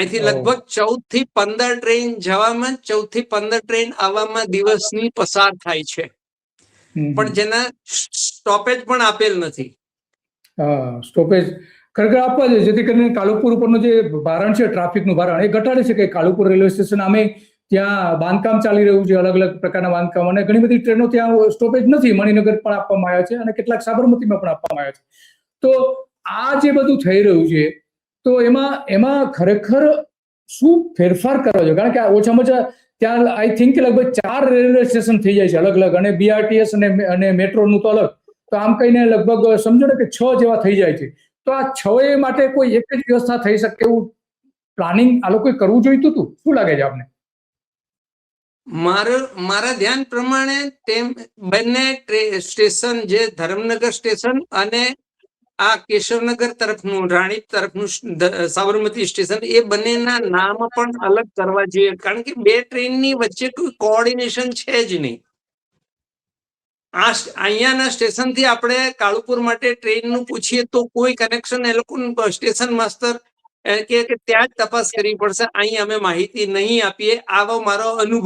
અહીંથી લગભગ 14 થી 15 ટ્રેન જવામાં, 14 થી 15 ટ્રેન આવવામાં દિવસની પસાર થાય છે, પણ જેના સ્ટોપેજ પણ આપેલ નથી. સ્ટોપેજ ખરેખર આપવા છે, જેથી કરીને કાલુપુર ઉપરનું જે ભારણ છે, ટ્રાફિકનું ભારણ, એ ઘટાડી શકે. કાલુપુર રેલવે સ્ટેશન આમે ત્યાં બાંધકામ ચાલી રહ્યું છે, અલગ અલગ પ્રકારના બાંધકામ, અને ઘણી બધી ટ્રેનો ત્યાં સ્ટોપેજ નથી. મણિનગર પણ આપવામાં આવ્યા છે અને કેટલાક સાબરમતીમાં પણ આપવામાં આવ્યા છે. તો આ જે બધું થઈ રહ્યું છે, તો એમાં ખરેખર શું ફેરફાર કરવા જોઈએ? કારણ કે ઓછામાં ઓછા ત્યાં આઈ થિંક લગભગ 4 રેલવે સ્ટેશન થઈ જાય છે અલગ અલગ, અને BRTS અને મેટ્રોનું તો અલગ. તો આમ કહીને લગભગ સમજો ને કે 6 જેવા થઈ જાય છે. તો આ 6 માટે કોઈ એક જ વ્યવસ્થા થઈ શકે એવું પ્લાનિંગ આ લોકોએ કરવું જોઈતું હતું? શું લાગે છે આપને? મારા ધ્યાન પ્રમાણે બંને સ્ટેશન, જે ધરમનગર સ્ટેશન અને આ કેશવનગર તરફનું, રાણીપ તરફનું સાબરમતી સ્ટેશન, એ બંનેના નામ પણ અલગ કરવા જોઈએ, કારણ કે 2 ટ્રેનની વચ્ચે કોઈ કોઓર્ડિનેશન છે જ નહીં. અહીંયાના સ્ટેશનથી આપણે કાલુપુર માટે ટ્રેનનું પૂછીએ તો કોઈ કનેક્શન એ લોકોનું સ્ટેશન માસ્તર કે ત્યાં જ તપાસ કરવી પડશે, અહીં અમે માહિતી નહીં આપીએ, આવો મારો અનુભવ